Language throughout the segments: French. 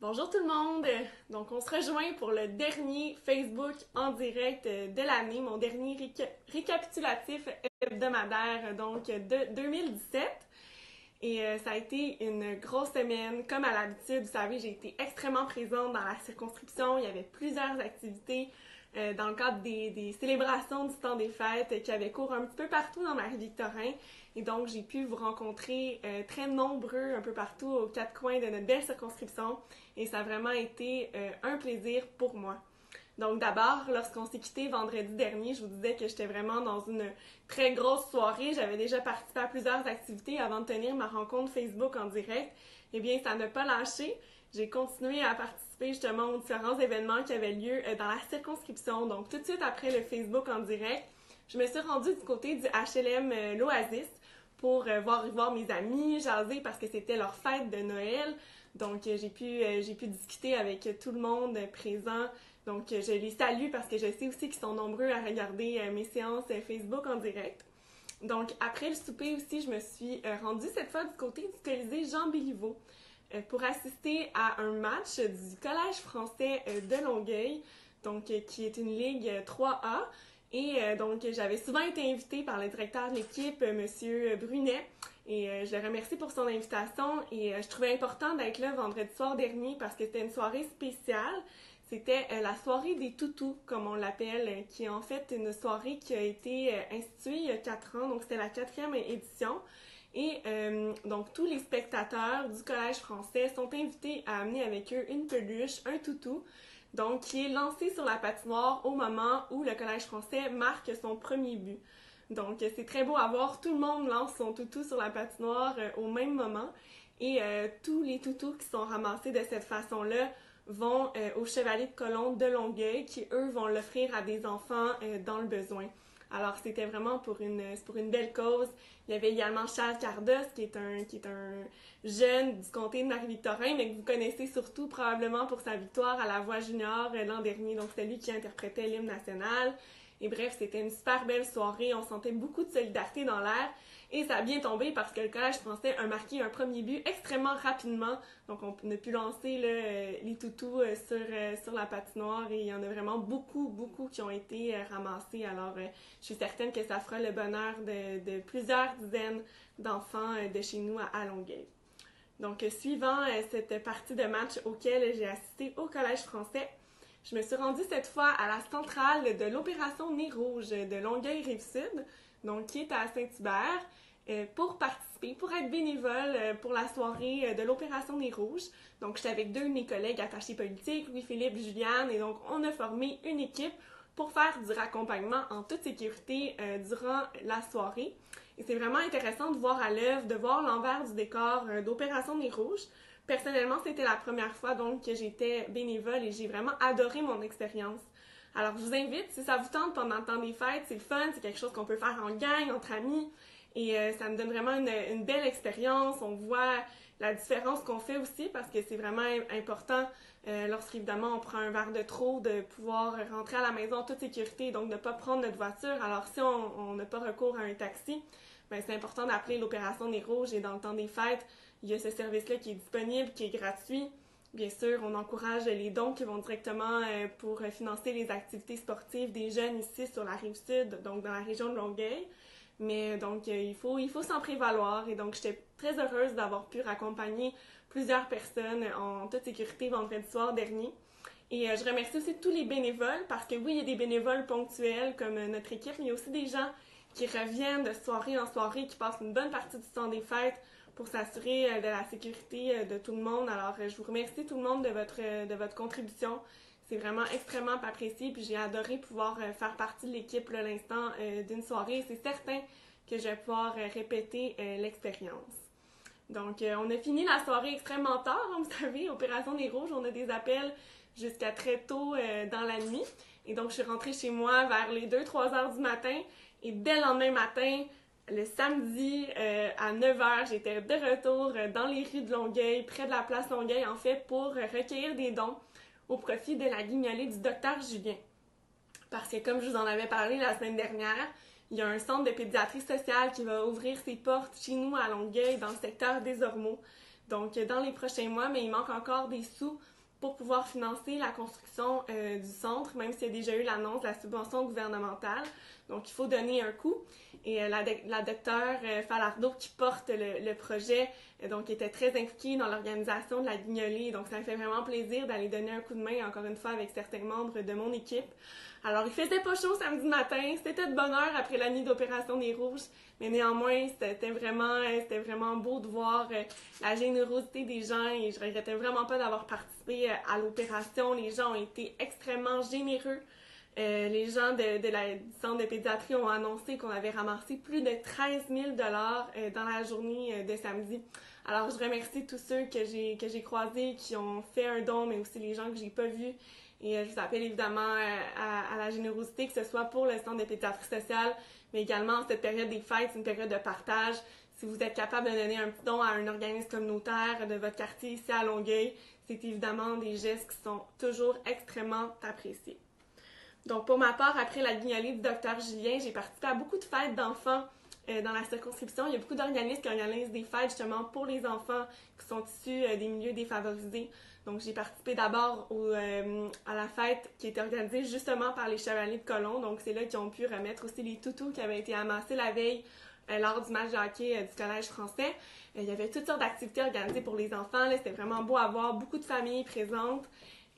Bonjour tout le monde! Donc on se rejoint pour le dernier Facebook en direct de l'année, mon dernier récapitulatif hebdomadaire donc de 2017. Et ça a été une grosse semaine. Comme à l'habitude, vous savez, j'ai été extrêmement présente dans la circonscription. Il y avait plusieurs activités dans le cadre des célébrations du temps des fêtes qui avaient cours un petit peu partout dans Marie-Victorin. Et donc, j'ai pu vous rencontrer très nombreux un peu partout aux quatre coins de notre belle circonscription. Et ça a vraiment été un plaisir pour moi. Donc d'abord, lorsqu'on s'est quitté vendredi dernier, je vous disais que j'étais vraiment dans une très grosse soirée. J'avais déjà participé à plusieurs activités avant de tenir ma rencontre Facebook en direct. Eh bien, ça n'a pas lâché. J'ai continué à participer justement aux différents événements qui avaient lieu dans la circonscription. Donc tout de suite après le Facebook en direct, je me suis rendue du côté du HLM L'Oasis pour voir mes amis, jaser parce que c'était leur fête de Noël. Donc j'ai pu discuter avec tout le monde présent. Donc, je les salue parce que je sais aussi qu'ils sont nombreux à regarder mes séances Facebook en direct. Donc, après le souper aussi, je me suis rendue cette fois du côté du Colisée Jean Béliveau pour assister à un match du Collège français de Longueuil, donc qui est une ligue 3A. Et donc, j'avais souvent été invitée par le directeur de l'équipe, Monsieur Brunet, et je le remercie pour son invitation. Et je trouvais important d'être là vendredi soir dernier parce que c'était une soirée spéciale. C'était la soirée des toutous, comme on l'appelle, qui est en fait une soirée qui a été instituée il y a 4 ans, donc c'était la 4e édition. Et donc tous les spectateurs du Collège français sont invités à amener avec eux une peluche, un toutou, donc qui est lancé sur la patinoire au moment où le Collège français marque son premier but. Donc c'est très beau à voir, tout le monde lance son toutou sur la patinoire au même moment et tous les toutous qui sont ramassés de cette façon-là vont aux Chevaliers de Colomb de Longueuil qui, eux, vont l'offrir à des enfants dans le besoin. Alors, c'était vraiment pour une belle cause. Il y avait également Charles Cardos, qui est un jeune du comté de Marie-Victorin, mais que vous connaissez surtout probablement pour sa victoire à la Voix junior l'an dernier. Donc, c'est lui qui interprétait l'hymne national. Et bref, c'était une super belle soirée. On sentait beaucoup de solidarité dans l'air. Et ça a bien tombé parce que le Collège français a marqué un premier but extrêmement rapidement. Donc, on a pu lancer là, les toutous sur la patinoire et il y en a vraiment beaucoup qui ont été ramassés. Alors, je suis certaine que ça fera le bonheur de plusieurs dizaines d'enfants de chez nous à Longueuil. Donc, suivant cette partie de match auquel j'ai assisté au Collège français, je me suis rendue cette fois à la centrale de l'opération Nez Rouge de Longueuil-Rive-Sud, donc qui est à Saint-Hubert, pour participer, pour être bénévole pour la soirée de l'opération Nez Rouge. Donc, j'étais avec deux de mes collègues attachés politiques, Louis-Philippe, Juliane, et donc on a formé une équipe pour faire du raccompagnement en toute sécurité durant la soirée. Et c'est vraiment intéressant de voir à l'œuvre, de voir l'envers du décor d'Opération Nez Rouge. Personnellement, c'était la première fois donc que j'étais bénévole et j'ai vraiment adoré mon expérience. Alors, je vous invite, si ça vous tente pendant le temps des fêtes, c'est le fun, c'est quelque chose qu'on peut faire en gang, entre amis, et ça me donne vraiment une belle expérience. On voit la différence qu'on fait aussi parce que c'est vraiment important lorsqu'évidemment on prend un verre de trop de pouvoir rentrer à la maison en toute sécurité, donc de ne pas prendre notre voiture. Alors, si on n'a pas recours à un taxi, ben, c'est important d'appeler l'opération Nez Rouge et dans le temps des fêtes, il y a ce service-là qui est disponible, qui est gratuit. Bien sûr, on encourage les dons qui vont directement pour financer les activités sportives des jeunes ici sur la Rive-Sud, donc dans la région de Longueuil. Mais donc, il faut s'en prévaloir. Et donc, j'étais très heureuse d'avoir pu raccompagner plusieurs personnes en toute sécurité vendredi soir dernier. Et je remercie aussi tous les bénévoles parce que oui, il y a des bénévoles ponctuels comme notre équipe, mais il y a aussi des gens qui reviennent de soirée en soirée, qui passent une bonne partie du temps des fêtes pour s'assurer de la sécurité de tout le monde. Alors, je vous remercie tout le monde de votre contribution. C'est vraiment extrêmement apprécié, puis j'ai adoré pouvoir faire partie de l'équipe là, l'instant d'une soirée. C'est certain que je vais pouvoir répéter l'expérience. Donc, on a fini la soirée extrêmement tard, hein, vous savez, Opération Nez Rouge, on a des appels jusqu'à très tôt dans la nuit. Et donc, je suis rentrée chez moi vers les 2-3 heures du matin. Et dès le lendemain matin, le samedi à 9 heures, j'étais de retour dans les rues de Longueuil, près de la place Longueuil, en fait, pour recueillir des dons au profit de la guignolée du docteur Julien. Parce que, comme je vous en avais parlé la semaine dernière, il y a un centre de pédiatrie sociale qui va ouvrir ses portes chez nous à Longueuil, dans le secteur des Ormeaux. Donc, dans les prochains mois, mais il manque encore des sous pour pouvoir financer la construction du centre, même s'il y a déjà eu l'annonce de la subvention gouvernementale. Donc, il faut donner un coût. Et la docteure Falardeau, qui porte le projet, donc était très impliquée dans l'organisation de la guignolée. Donc, ça me fait vraiment plaisir d'aller donner un coup de main, encore une fois, avec certains membres de mon équipe. Alors, il faisait pas chaud samedi matin, c'était de bonne heure après la nuit d'opération des Rouges, mais néanmoins, c'était vraiment beau de voir la générosité des gens et je regrettais vraiment pas d'avoir participé à l'opération. Les gens ont été extrêmement généreux. Les gens du centre de pédiatrie ont annoncé qu'on avait ramassé plus de 13 000 dans la journée de samedi. Alors, je remercie tous ceux que j'ai croisés, qui ont fait un don, mais aussi les gens que j'ai pas vus. Et je vous appelle évidemment à la générosité, que ce soit pour le centre de pédiatrie sociale, mais également en cette période des fêtes, c'est une période de partage. Si vous êtes capable de donner un petit don à un organisme communautaire de votre quartier ici à Longueuil, c'est évidemment des gestes qui sont toujours extrêmement appréciés. Donc, pour ma part, après la guignolée du Dr Julien, j'ai participé à beaucoup de fêtes d'enfants dans la circonscription. Il y a beaucoup d'organismes qui organisent des fêtes justement pour les enfants qui sont issus des milieux défavorisés. Donc, j'ai participé d'abord à la fête qui était organisée justement par les Chevaliers de Colomb. Donc, c'est là qu'ils ont pu remettre aussi les toutous qui avaient été amassés la veille lors du match de hockey du Collège français. Il y avait toutes sortes d'activités organisées pour les enfants. C'était vraiment beau à voir, beaucoup de familles présentes.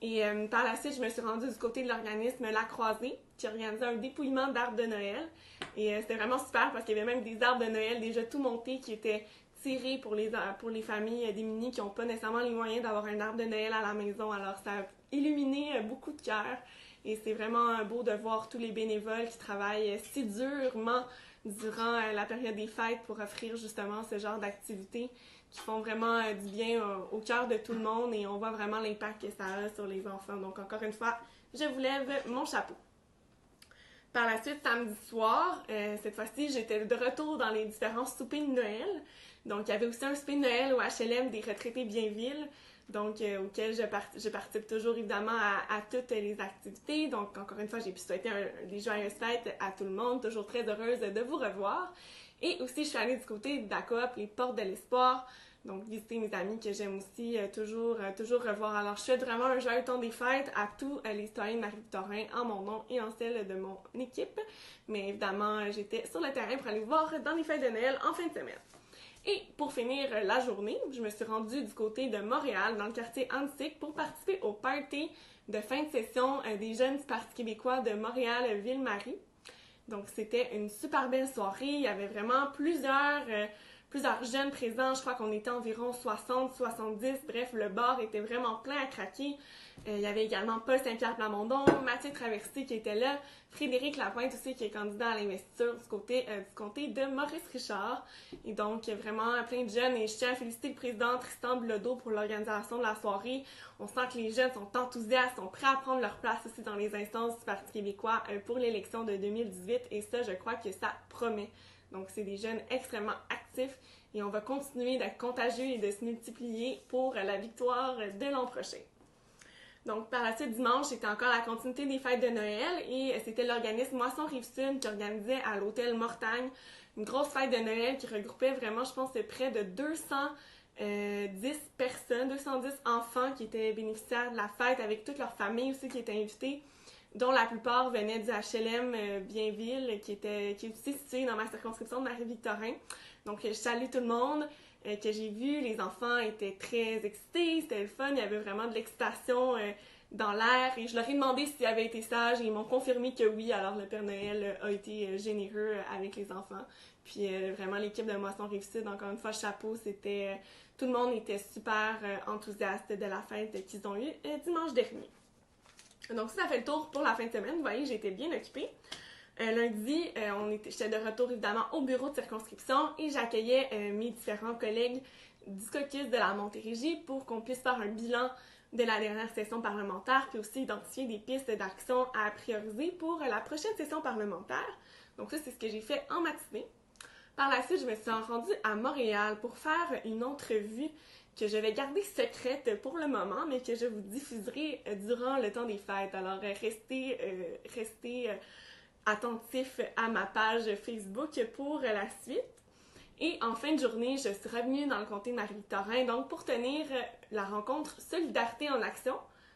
Et par la suite, je me suis rendue du côté de l'organisme La Croisée, qui organisait un dépouillement d'arbres de Noël. Et c'était vraiment super parce qu'il y avait même des arbres de Noël déjà tout montés qui étaient tirés pour les familles démunies qui n'ont pas nécessairement les moyens d'avoir un arbre de Noël à la maison. Alors, ça a illuminé beaucoup de cœurs. Et c'est vraiment beau de voir tous les bénévoles qui travaillent si durement durant la période des fêtes pour offrir justement ce genre d'activités qui font vraiment du bien au cœur de tout le monde et on voit vraiment l'impact que ça a sur les enfants. Donc, encore une fois, je vous lève mon chapeau. Par la suite, samedi soir, cette fois-ci, j'étais de retour dans les différents soupers de Noël. Donc, il y avait aussi un souper de Noël au HLM des retraités Bienville, donc auquel je participe toujours évidemment à toutes les activités. Donc, encore une fois, j'ai pu souhaiter des joyeuses fêtes à tout le monde, toujours très heureuse de vous revoir. Et aussi, je suis allée du côté de la coop, les Portes de l'Espoir, donc visiter mes amis que j'aime aussi toujours revoir. Alors, je souhaite vraiment un joyeux temps des fêtes à tous les citoyens de Marie-Victorin en mon nom et en celle de mon équipe. Mais évidemment, j'étais sur le terrain pour aller voir dans les fêtes de Noël en fin de semaine. Et pour finir la journée, je me suis rendue du côté de Montréal, dans le quartier Antique, pour participer au party de fin de session des jeunes du Parti québécois de Montréal-Ville-Marie. Donc, c'était une super belle soirée. Il y avait vraiment plusieurs jeunes présents. Je crois qu'on était environ 60, 70. Bref, le bar était vraiment plein à craquer. Il y avait également Paul Saint-Pierre Plamondon, Mathieu Traversy qui était là, Frédéric Lapointe aussi qui est candidat à l'investiture du comté de Maurice Richard. Et donc, vraiment plein de jeunes. Et je tiens à féliciter le président Tristan Bilodeau pour l'organisation de la soirée. On sent que les jeunes sont enthousiastes, sont prêts à prendre leur place aussi dans les instances du Parti québécois pour l'élection de 2018. Et ça, je crois que ça promet. Donc, c'est des jeunes extrêmement actifs et on va continuer d'être contagieux et de se multiplier pour la victoire de l'an prochain. Donc, par la suite, dimanche, c'était encore la continuité des fêtes de Noël et c'était l'organisme Moisson Rive-Sud qui organisait à l'hôtel Mortagne une grosse fête de Noël qui regroupait vraiment, je pense, près de 210 personnes, 210 enfants qui étaient bénéficiaires de la fête avec toute leur famille aussi qui était invitée, dont la plupart venaient du HLM Bienville, qui est aussi situé dans ma circonscription de Marie-Victorin. Donc, je salue tout le monde que j'ai vu. Les enfants étaient très excités, c'était le fun, il y avait vraiment de l'excitation dans l'air. Et je leur ai demandé s'ils avaient été sages et ils m'ont confirmé que oui. Alors, le Père Noël a été généreux avec les enfants. Puis, vraiment, l'équipe de Moisson Rive-Sud, encore une fois, chapeau, c'était... tout le monde était super enthousiaste de la fête qu'ils ont eue dimanche dernier. Donc, ça fait le tour pour la fin de semaine. Vous voyez, j'ai été bien occupée. Lundi, j'étais de retour évidemment au bureau de circonscription et j'accueillais mes différents collègues du caucus de la Montérégie pour qu'on puisse faire un bilan de la dernière session parlementaire puis aussi identifier des pistes d'action à prioriser pour la prochaine session parlementaire. Donc ça, c'est ce que j'ai fait en matinée. Par la suite, je me suis rendue à Montréal pour faire une entrevue que je vais garder secrète pour le moment, mais que je vous diffuserai durant le temps des fêtes. Alors, restez attentifs à ma page Facebook pour la suite. Et en fin de journée, je suis revenue dans le comté de Marie-Victorin, donc pour tenir la rencontre Solidarité en action.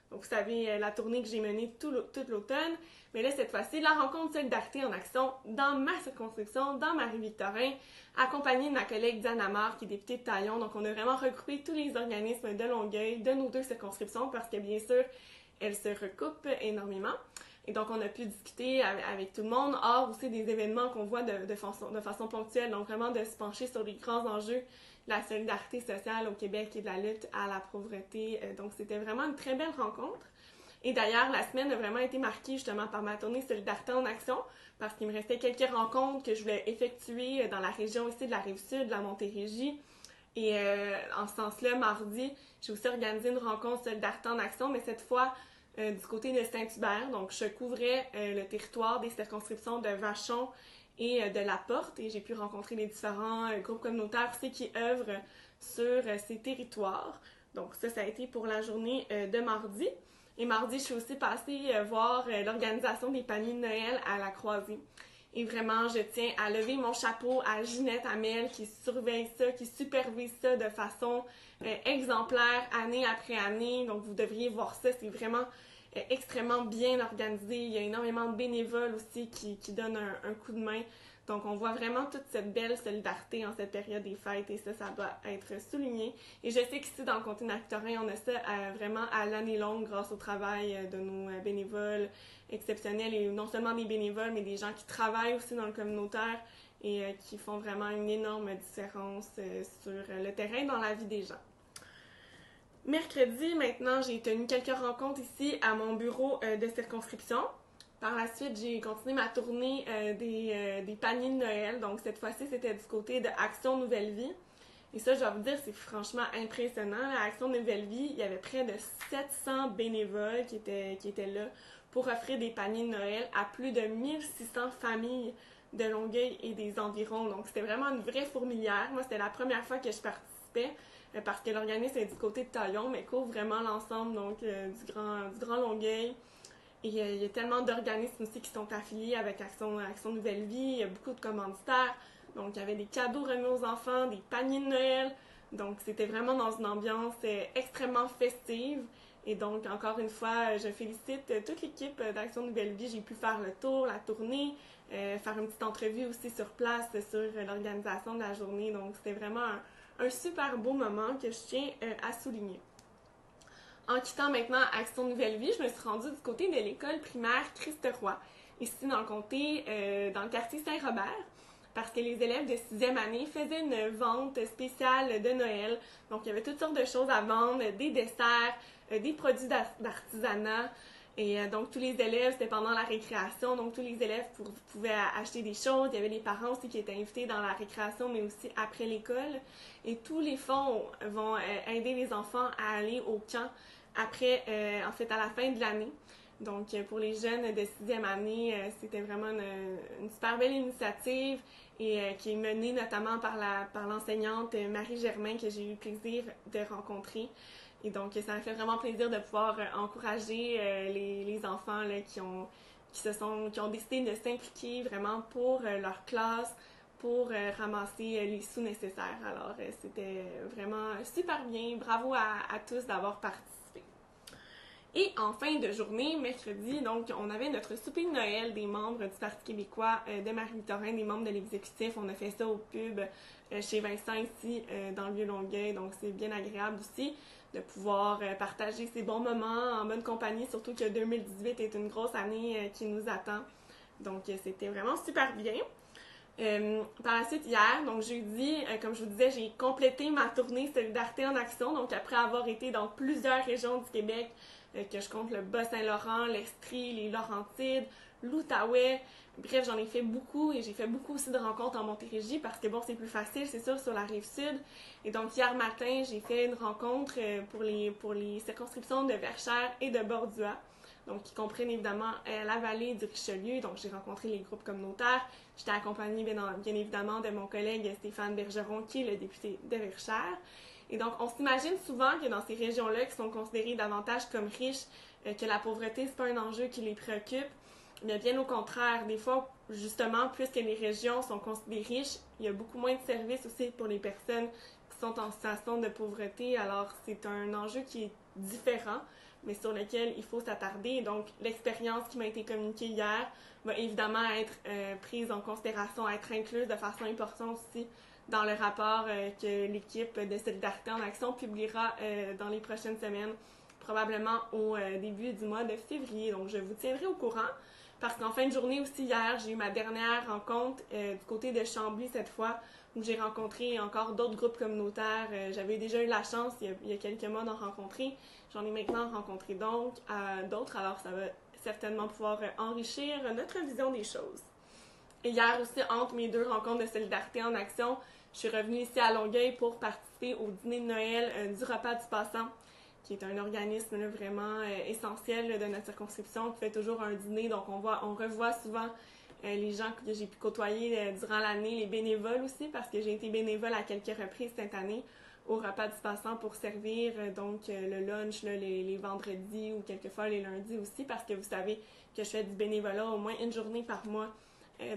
Donc vous savez, la tournée que j'ai menée tout l'automne. Mais là, cette fois-ci, la rencontre Solidarité en action dans ma circonscription, dans Marie-Victorin, accompagnée de ma collègue Diane Amar, qui est députée de Taillon. Donc on a vraiment regroupé tous les organismes de Longueuil, de nos deux circonscriptions, parce que bien sûr, elles se recoupent énormément. Et donc, on a pu discuter avec tout le monde, hors aussi des événements qu'on voit de façon ponctuelle. Donc, vraiment de se pencher sur les grands enjeux de la solidarité sociale au Québec et de la lutte à la pauvreté. Donc, c'était vraiment une très belle rencontre. Et d'ailleurs, la semaine a vraiment été marquée justement par ma tournée Solidarité en action, parce qu'il me restait quelques rencontres que je voulais effectuer dans la région ici de la Rive-Sud, de la Montérégie. Et en ce sens-là, mardi, j'ai aussi organisé une rencontre Solidarité en action, mais cette fois du côté de Saint-Hubert. Donc, je couvrais le territoire des circonscriptions de Vachon et de La Porte, et j'ai pu rencontrer les différents groupes communautaires aussi qui œuvrent sur ces territoires. Donc, ça a été pour la journée de mardi. Et mardi, je suis aussi passée voir l'organisation des paniers de Noël à la Croisée. Et vraiment, je tiens à lever mon chapeau à Ginette Hamel qui surveille ça, qui supervise ça de façon exemplaire année après année. Donc, vous devriez voir ça. C'est vraiment extrêmement bien organisé. Il y a énormément de bénévoles aussi qui donnent un coup de main. Donc, on voit vraiment toute cette belle solidarité en cette période des fêtes et ça doit être souligné. Et je sais qu'ici, dans le comté de Marie-Victorin, on a ça vraiment à l'année longue grâce au travail de nos bénévoles exceptionnels et non seulement des bénévoles, mais des gens qui travaillent aussi dans le communautaire et qui font vraiment une énorme différence sur le terrain dans la vie des gens. Mercredi, maintenant, j'ai tenu quelques rencontres ici à mon bureau de circonscription. Par la suite, j'ai continué ma tournée des paniers de Noël. Donc, cette fois-ci, c'était du côté de Action Nouvelle Vie. Et ça, je dois vous dire, c'est franchement impressionnant. À Action Nouvelle Vie, il y avait près de 700 bénévoles qui étaient là pour offrir des paniers de Noël à plus de 1600 familles de Longueuil et des environs. Donc, c'était vraiment une vraie fourmilière. Moi, c'était la première fois que je participais parce que l'organisme est du côté de Taillon, mais couvre vraiment l'ensemble donc du grand Longueuil. Et il y a tellement d'organismes aussi qui sont affiliés avec Action Nouvelle Vie. Il y a beaucoup de commanditaires. Donc, il y avait des cadeaux remis aux enfants, des paniers de Noël. Donc, c'était vraiment dans une ambiance extrêmement festive. Et donc, encore une fois, je félicite toute l'équipe d'Action Nouvelle Vie. J'ai pu faire le tour, la tournée, faire une petite entrevue aussi sur place sur l'organisation de la journée. Donc, c'était vraiment un super beau moment que je tiens à souligner. En quittant maintenant Action Nouvelle Vie, je me suis rendue du côté de l'école primaire Christ-Roi, ici dans le comté, dans le quartier Saint-Robert, parce que les élèves de 6e année faisaient une vente spéciale de Noël. Donc, il y avait toutes sortes de choses à vendre, des desserts, des produits d'artisanat. Et donc, tous les élèves, c'était pendant la récréation, donc tous les élèves pouvaient acheter des choses. Il y avait les parents aussi qui étaient invités dans la récréation, mais aussi après l'école. Et tous les fonds vont aider les enfants à aller au camp après, en fait, à la fin de l'année. Donc, pour les jeunes de 6e année, c'était vraiment une super belle initiative et qui est menée notamment par l'enseignante Marie Germain que j'ai eu le plaisir de rencontrer. Et donc, ça m'a fait vraiment plaisir de pouvoir encourager les enfants là, qui ont décidé de s'impliquer vraiment pour leur classe, pour ramasser les sous nécessaires. Alors, c'était vraiment super bien. Bravo à tous d'avoir participé. Et en fin de journée, mercredi, donc, on avait notre souper de Noël des membres du Parti québécois de Marie-Victorin, des membres de l'exécutif. On a fait ça au pub chez Vincent ici dans le Vieux-Longueuil. Donc, c'est bien agréable aussi de pouvoir partager ces bons moments en bonne compagnie, surtout que 2018 est une grosse année qui nous attend. Donc, c'était vraiment super bien. Par la suite, hier, donc jeudi, comme je vous disais, j'ai complété ma tournée Solidarité en action. Donc, après avoir été dans plusieurs régions du Québec, que je compte le Bas-Saint-Laurent, l'Estrie, les Laurentides, l'Outaouais. Bref, j'en ai fait beaucoup et j'ai fait beaucoup aussi de rencontres en Montérégie parce que bon, c'est plus facile, c'est sûr, sur la Rive-Sud. Et donc, hier matin, j'ai fait une rencontre pour les circonscriptions de Verchères et de Bordua. Donc, qui comprennent évidemment la vallée du Richelieu. Donc, j'ai rencontré les groupes communautaires. J'étais accompagnée, bien évidemment, de mon collègue Stéphane Bergeron, qui est le député de Verchères. Et donc, on s'imagine souvent que dans ces régions-là, qui sont considérées davantage comme riches, que la pauvreté, c'est pas un enjeu qui les préoccupe. Mais bien au contraire, des fois, justement, puisque les régions sont considérées riches, il y a beaucoup moins de services aussi pour les personnes qui sont en situation de pauvreté. Alors, c'est un enjeu qui est différent, mais sur lequel il faut s'attarder. Donc, l'expérience qui m'a été communiquée hier va évidemment être prise en considération, être incluse de façon importante aussi dans le rapport que l'équipe de Solidarité en Action publiera dans les prochaines semaines, probablement au début du mois de février. Donc, je vous tiendrai au courant. Parce qu'en fin de journée aussi, hier, j'ai eu ma dernière rencontre du côté de Chambly cette fois, où j'ai rencontré encore d'autres groupes communautaires. J'avais déjà eu la chance, il y a quelques mois, d'en rencontrer. J'en ai maintenant rencontré donc d'autres, alors ça va certainement pouvoir enrichir notre vision des choses. Et hier aussi, entre mes deux rencontres de Solidarité en Action, je suis revenue ici à Longueuil pour participer au dîner de Noël du repas du passant, qui est un organisme là, vraiment essentiel là, de notre circonscription, qui fait toujours un dîner. Donc, on revoit souvent les gens que j'ai pu côtoyer durant l'année, les bénévoles aussi, parce que j'ai été bénévole à quelques reprises cette année au repas du passant pour servir donc le lunch là, les vendredis ou quelquefois les lundis aussi, parce que vous savez que je fais du bénévolat au moins une journée par mois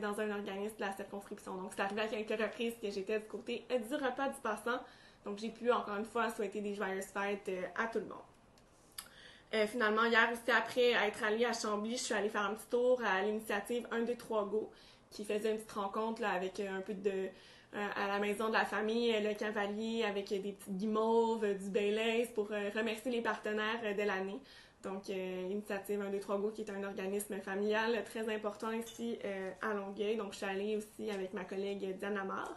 dans un organisme de la circonscription. Donc, c'est arrivé à quelques reprises que j'étais du côté du repas du passant. Donc, j'ai pu, encore une fois, souhaiter des joyeuses fêtes à tout le monde. Finalement, hier aussi, après être allée à Chambly, je suis allée faire un petit tour à l'initiative 1, 2, 3 Go, qui faisait une petite rencontre là, avec un peu de... à la maison de la famille, le Cavalier, avec des petites guimauves, du Baileys, pour remercier les partenaires de l'année. Donc, Initiative 1, 2, 3 Go, qui est un organisme familial très important ici à Longueuil. Donc, je suis allée aussi avec ma collègue Diane Lamar.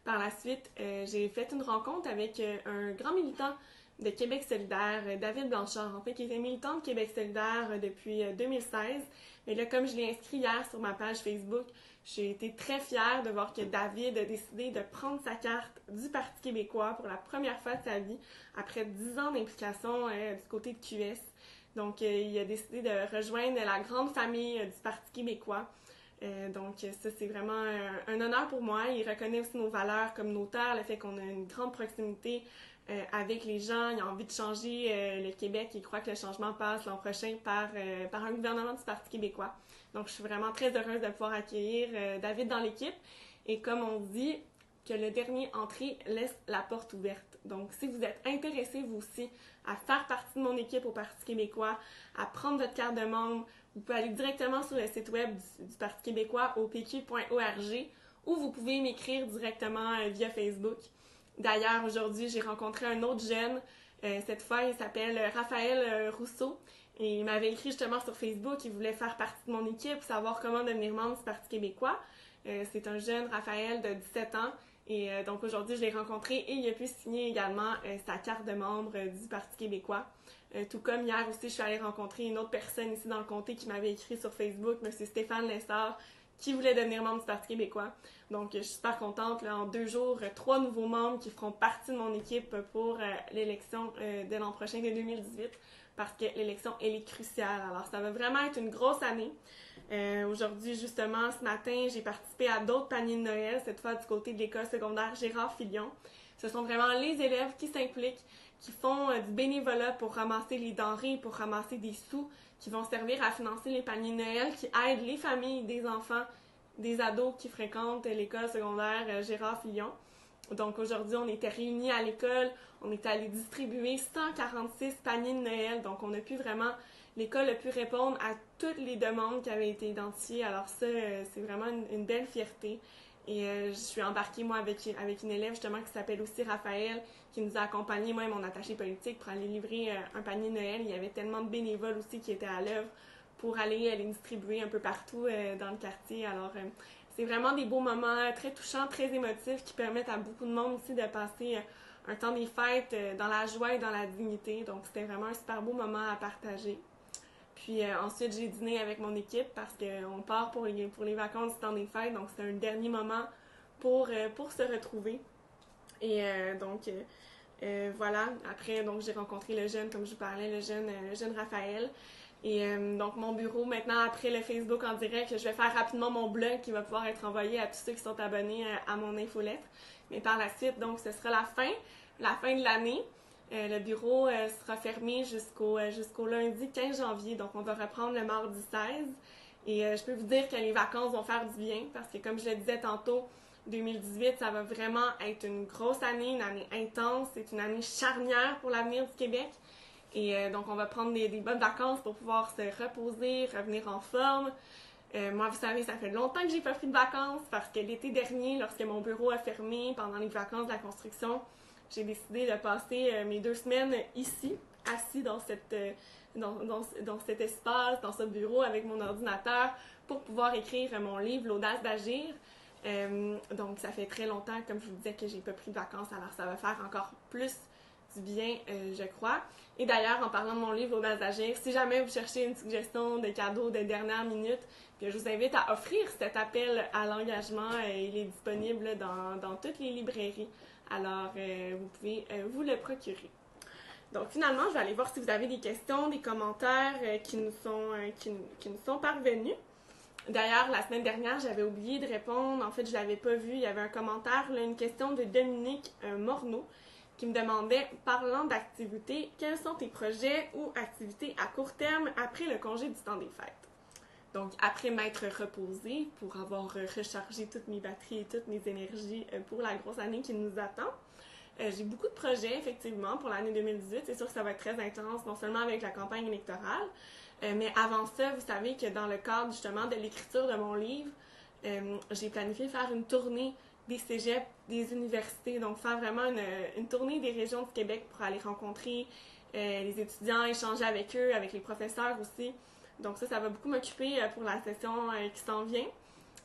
Par la suite, j'ai fait une rencontre avec un grand militant de Québec solidaire, David Blanchard, en fait, qui était militant de Québec solidaire depuis 2016. Mais là, comme je l'ai inscrit hier sur ma page Facebook, j'ai été très fière de voir que David a décidé de prendre sa carte du Parti québécois pour la première fois de sa vie, après 10 ans d'implication du côté de QS. Donc, il a décidé de rejoindre la grande famille du Parti québécois. Donc, ça, c'est vraiment un honneur pour moi. Il reconnaît aussi nos valeurs communautaires, le fait qu'on a une grande proximité avec les gens. Il a envie de changer le Québec. Il croit que le changement passe l'an prochain par un gouvernement du Parti québécois. Donc, je suis vraiment très heureuse de pouvoir accueillir David dans l'équipe. Et comme on dit, que le dernier entré laisse la porte ouverte. Donc, si vous êtes intéressé, vous aussi, à faire partie de mon équipe au Parti québécois, à prendre votre carte de membre, vous pouvez aller directement sur le site web du Parti québécois au pq.org ou vous pouvez m'écrire directement via Facebook. D'ailleurs, aujourd'hui, j'ai rencontré un autre jeune. Cette fois, il s'appelle Raphaël Rousseau. Et il m'avait écrit justement sur Facebook, il voulait faire partie de mon équipe, savoir comment devenir membre du Parti québécois. C'est un jeune Raphaël de 17 ans. Et donc aujourd'hui, je l'ai rencontré et il a pu signer également sa carte de membre du Parti québécois. Tout comme hier aussi, je suis allée rencontrer une autre personne ici dans le comté qui m'avait écrit sur Facebook, M. Stéphane Lessard, qui voulait devenir membre du Parti québécois. Donc, je suis super contente. Là, en 2 jours, 3 nouveaux membres qui feront partie de mon équipe pour l'élection de l'an prochain, de 2018, parce que l'élection, elle est cruciale. Alors, ça va vraiment être une grosse année. Aujourd'hui, justement, ce matin, j'ai participé à d'autres paniers de Noël, cette fois du côté de l'école secondaire Gérard Filion. Ce sont vraiment les élèves qui s'impliquent, qui font du bénévolat pour ramasser les denrées, pour ramasser des sous, qui vont servir à financer les paniers de Noël, qui aident les familles des enfants, des ados qui fréquentent l'école secondaire Gérard Filion. Donc aujourd'hui, on était réunis à l'école, on était allé distribuer 146 paniers de Noël, donc on a pu vraiment... L'école a pu répondre à toutes les demandes qui avaient été identifiées. Alors ça, c'est vraiment une belle fierté. Et je suis embarquée, moi, avec une élève, justement, qui s'appelle aussi Raphaël, qui nous a accompagnés, moi et mon attaché politique, pour aller livrer un panier de Noël. Il y avait tellement de bénévoles aussi qui étaient à l'œuvre pour aller les distribuer un peu partout dans le quartier. Alors, c'est vraiment des beaux moments très touchants, très émotifs, qui permettent à beaucoup de monde aussi de passer un temps des fêtes dans la joie et dans la dignité. Donc, c'était vraiment un super beau moment à partager. Puis ensuite, j'ai dîné avec mon équipe parce qu'on part pour les vacances du temps des fêtes. Donc, c'est un dernier moment pour se retrouver. Et voilà. Après, donc, j'ai rencontré le jeune, comme je vous parlais, le jeune Raphaël. Et donc, mon bureau, maintenant, après le Facebook en direct, je vais faire rapidement mon blog qui va pouvoir être envoyé à tous ceux qui sont abonnés à mon infolettre. Mais par la suite, donc, ce sera la fin de l'année. Le bureau sera fermé jusqu'au lundi 15 janvier, donc on va reprendre le mardi 16. Et je peux vous dire que les vacances vont faire du bien parce que, comme je le disais tantôt, 2018, ça va vraiment être une grosse année, une année intense. C'est une année charnière pour l'avenir du Québec. Et donc, on va prendre des bonnes vacances pour pouvoir se reposer, revenir en forme. Moi, vous savez, ça fait longtemps que j'ai pas pris de vacances parce que l'été dernier, lorsque mon bureau a fermé pendant les vacances de la construction, j'ai décidé de passer mes 2 semaines ici, assis dans cet espace, dans ce bureau avec mon ordinateur pour pouvoir écrire mon livre, L'audace d'agir. Donc, ça fait très longtemps, comme je vous disais, que j'ai pas pris de vacances, alors ça va faire encore plus du bien, je crois. Et d'ailleurs, en parlant de mon livre L'audace d'agir, si jamais vous cherchez une suggestion de cadeau de dernière minute, je vous invite à offrir cet appel à l'engagement. Il est disponible dans toutes les librairies. Alors, vous pouvez vous le procurer. Donc, finalement, je vais aller voir si vous avez des questions, des commentaires qui nous sont parvenus. D'ailleurs, la semaine dernière, j'avais oublié de répondre. En fait, je ne l'avais pas vu. Il y avait un commentaire, là, une question de Dominique Morneau qui me demandait, parlant d'activités, quels sont tes projets ou activités à court terme après le congé du temps des fêtes? Donc, après m'être reposée pour avoir rechargé toutes mes batteries et toutes mes énergies pour la grosse année qui nous attend, j'ai beaucoup de projets, effectivement, pour l'année 2018. C'est sûr que ça va être très intense, non seulement avec la campagne électorale, mais avant ça, vous savez que dans le cadre, justement, de l'écriture de mon livre, j'ai planifié faire une tournée des cégeps, des universités, donc faire vraiment une tournée des régions du Québec pour aller rencontrer les étudiants, échanger avec eux, avec les professeurs aussi. Donc ça va beaucoup m'occuper pour la session qui s'en vient.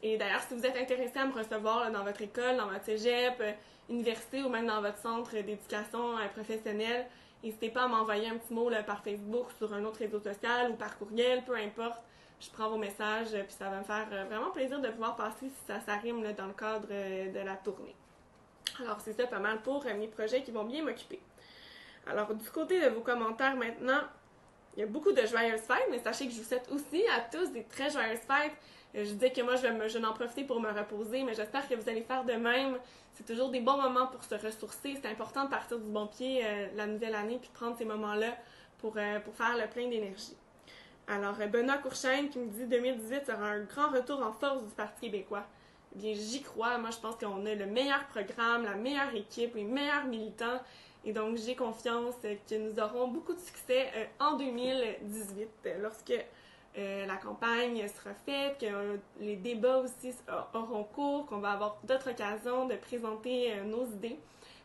Et d'ailleurs, si vous êtes intéressé à me recevoir là, dans votre école, dans votre cégep, université ou même dans votre centre d'éducation professionnelle, n'hésitez pas à m'envoyer un petit mot là, par Facebook, sur un autre réseau social ou par courriel, peu importe. Je prends vos messages, puis ça va me faire vraiment plaisir de pouvoir passer si ça rime là, dans le cadre de la tournée. Alors c'est ça pas mal pour mes projets qui vont bien m'occuper. Alors du côté de vos commentaires maintenant, il y a beaucoup de joyeuses fêtes, mais sachez que je vous souhaite aussi à tous des très joyeuses fêtes. Je disais que moi, je vais en profiter pour me reposer, mais j'espère que vous allez faire de même. C'est toujours des bons moments pour se ressourcer. C'est important de partir du bon pied la nouvelle année, puis de prendre ces moments-là pour faire le plein d'énergie. Alors, Benoît Courchaine qui me dit 2018 sera un grand retour en force du Parti québécois. Eh bien, j'y crois. Moi, je pense qu'on a le meilleur programme, la meilleure équipe, les meilleurs militants. Et donc, j'ai confiance que nous aurons beaucoup de succès en 2018, lorsque la campagne sera faite, que les débats aussi auront cours, qu'on va avoir d'autres occasions de présenter nos idées.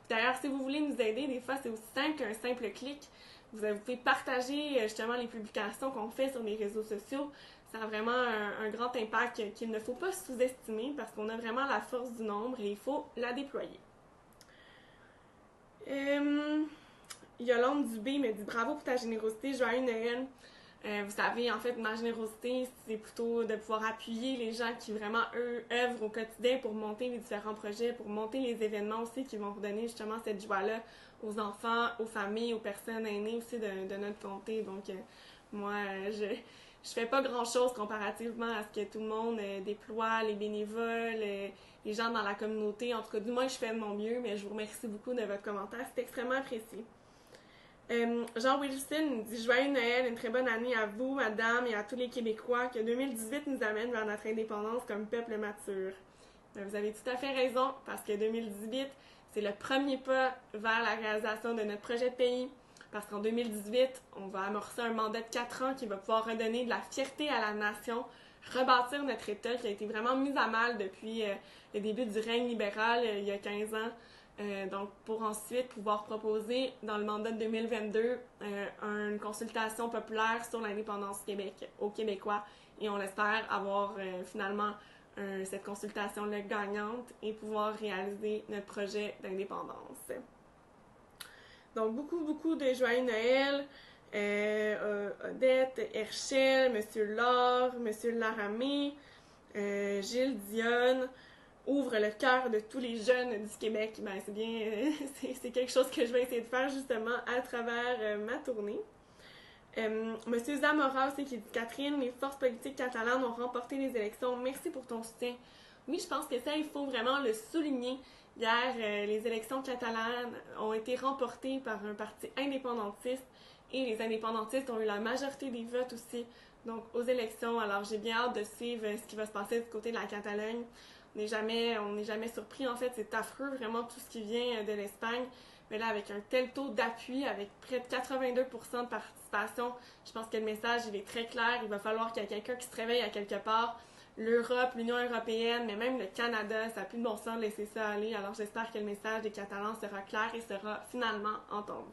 D'ailleurs, si vous voulez nous aider, des fois, c'est aussi simple qu'un simple clic. Vous pouvez partager justement les publications qu'on fait sur les réseaux sociaux. Ça a vraiment un grand impact qu'il ne faut pas sous-estimer parce qu'on a vraiment la force du nombre et il faut la déployer. Yolande Dubé me dit bravo pour ta générosité, joyeux Noël. Vous savez, en fait, ma générosité, c'est plutôt de pouvoir appuyer les gens qui vraiment, eux, œuvrent au quotidien pour monter les différents projets, pour monter les événements aussi qui vont redonner justement cette joie-là aux enfants, aux familles, aux personnes aînées aussi de notre comté. Donc, moi, je fais pas grand-chose comparativement à ce que tout le monde déploie, les bénévoles, les gens dans la communauté. En tout cas, du moins, je fais de mon mieux, mais je vous remercie beaucoup de votre commentaire. C'est extrêmement apprécié. Jean Wilson nous dit « Joyeux Noël, une très bonne année à vous, madame, et à tous les Québécois, que 2018 nous amène vers notre indépendance comme peuple mature. » Vous avez tout à fait raison, parce que 2018, c'est le premier pas vers la réalisation de notre projet de pays, parce qu'en 2018, on va amorcer un mandat de 4 ans qui va pouvoir redonner de la fierté à la nation, rebâtir notre État qui a été vraiment mis à mal depuis le début du règne libéral il y a 15 ans. Donc, pour ensuite pouvoir proposer dans le mandat de 2022 une consultation populaire sur l'indépendance du Québec aux Québécois. Et on espère avoir finalement cette consultation-là gagnante et pouvoir réaliser notre projet d'indépendance. Donc, beaucoup de joyeux Noël. Odette, Herschel, Monsieur Laure, Monsieur Laramé, Gilles Dionne. Ouvre le cœur de tous les jeunes du Québec. Ben, c'est bien, c'est quelque chose que je vais essayer de faire justement à travers ma tournée. Monsieur Zamora aussi qui dit Catherine, les forces politiques catalanes ont remporté les élections. Merci pour ton soutien. Oui, je pense que ça, il faut vraiment le souligner. Hier, les élections catalanes ont été remportées par un parti indépendantiste et les indépendantistes ont eu la majorité des votes aussi, donc aux élections. Alors j'ai bien hâte de suivre ce qui va se passer du côté de la Catalogne. On n'est jamais surpris, en fait, c'est affreux vraiment tout ce qui vient de l'Espagne. Mais là, avec un tel taux d'appui, avec près de 82% de participation, je pense que le message, il est très clair. Il va falloir qu'il y ait quelqu'un qui se réveille à quelque part. L'Europe, l'Union européenne, mais même le Canada, ça n'a plus de bon sens de laisser ça aller. Alors j'espère que le message des Catalans sera clair et sera finalement entendu.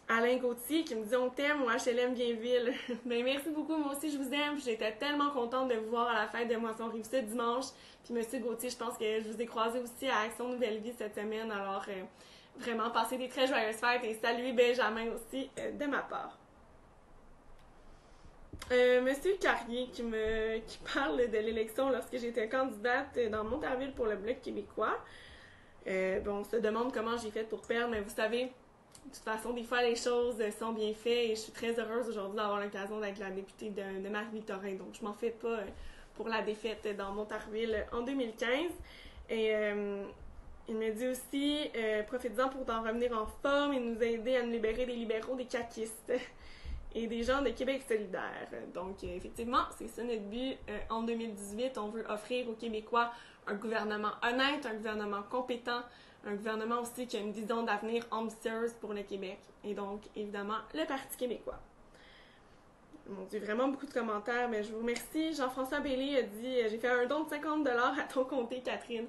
Alain Gauthier qui me dit on t'aime au HLM Bienville. Ben merci beaucoup, moi aussi je vous aime. J'étais tellement contente de vous voir à la fête de Moisson Rive-Sud dimanche. Puis Monsieur Gauthier, je pense que je vous ai croisé aussi à Action Nouvelle Vie cette semaine. Alors vraiment passez des très joyeuses fêtes et saluez Benjamin aussi de ma part. Monsieur Carrier qui parle de l'élection lorsque j'étais candidate dans Montarville pour le Bloc québécois. On se demande comment j'ai fait pour perdre, mais vous savez, de toute façon, des fois, les choses sont bien faites et je suis très heureuse aujourd'hui d'avoir l'occasion d'être la députée de Marie-Victorin. Donc, je m'en fais pas pour la défaite dans Montarville en 2015. Et il me dit aussi, profitez-en pour en revenir en forme et nous aider à nous libérer des libéraux, des caquistes et des gens de Québec solidaire. Donc, effectivement, c'est ça notre but. En 2018, on veut offrir aux Québécois un gouvernement honnête, un gouvernement compétent, un gouvernement aussi qui a une vision d'avenir ambitieuse pour le Québec. Et donc, évidemment, le Parti québécois. Mon Dieu, vraiment beaucoup de commentaires, mais je vous remercie. Jean-François Bailey a dit « J'ai fait un don de 50$ à ton comté, Catherine. »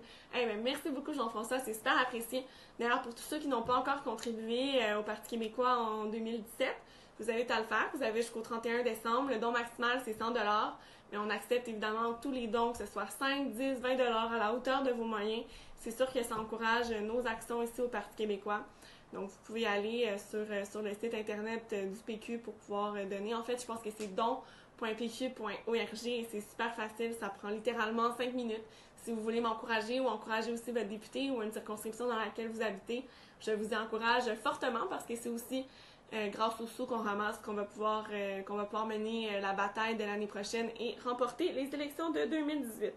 Merci beaucoup, Jean-François, c'est super apprécié. D'ailleurs, pour tous ceux qui n'ont pas encore contribué au Parti québécois en 2017, vous avez à le faire. Vous avez jusqu'au 31 décembre. Le don maximal, c'est 100$. Mais on accepte évidemment tous les dons, que ce soit 5, 10, 20$ à la hauteur de vos moyens. C'est sûr que ça encourage nos actions ici au Parti québécois. Donc, vous pouvez aller sur le site internet du PQ pour pouvoir donner. En fait, je pense que c'est don.pq.org et c'est super facile. Ça prend littéralement 5 minutes. Si vous voulez m'encourager ou encourager aussi votre député ou une circonscription dans laquelle vous habitez, je vous y encourage fortement parce que c'est aussi grâce aux sous qu'on ramasse qu'on va pouvoir mener la bataille de l'année prochaine et remporter les élections de 2018.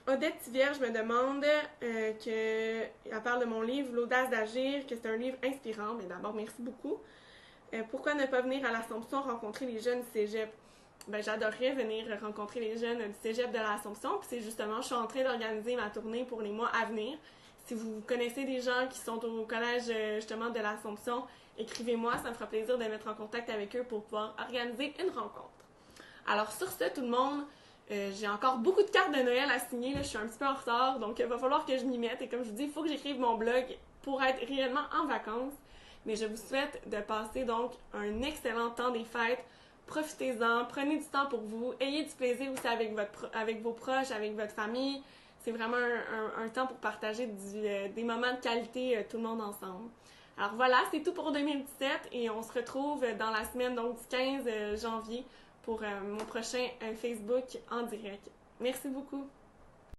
Odette Tivierge me demande elle parle de mon livre L'audace d'agir, que c'est un livre inspirant. Mais d'abord, merci beaucoup. Pourquoi ne pas venir à l'Assomption rencontrer les jeunes du cégep? J'adorerais venir rencontrer les jeunes du cégep de l'Assomption. Puis c'est justement, je suis en train d'organiser ma tournée pour les mois à venir. Si vous connaissez des gens qui sont au collège justement de l'Assomption, écrivez-moi, ça me fera plaisir de mettre en contact avec eux pour pouvoir organiser une rencontre. Alors sur ce, tout le monde, j'ai encore beaucoup de cartes de Noël à signer, là, je suis un petit peu en retard, donc il va falloir que je m'y mette. Et comme je vous dis, il faut que j'écrive mon blog pour être réellement en vacances. Mais je vous souhaite de passer donc un excellent temps des fêtes. Profitez-en, prenez du temps pour vous, ayez du plaisir aussi avec vos proches, avec votre famille. C'est vraiment un temps pour partager des moments de qualité tout le monde ensemble. Alors voilà, c'est tout pour 2017 et on se retrouve dans la semaine donc du 15 janvier pour mon prochain Facebook en direct. Merci beaucoup.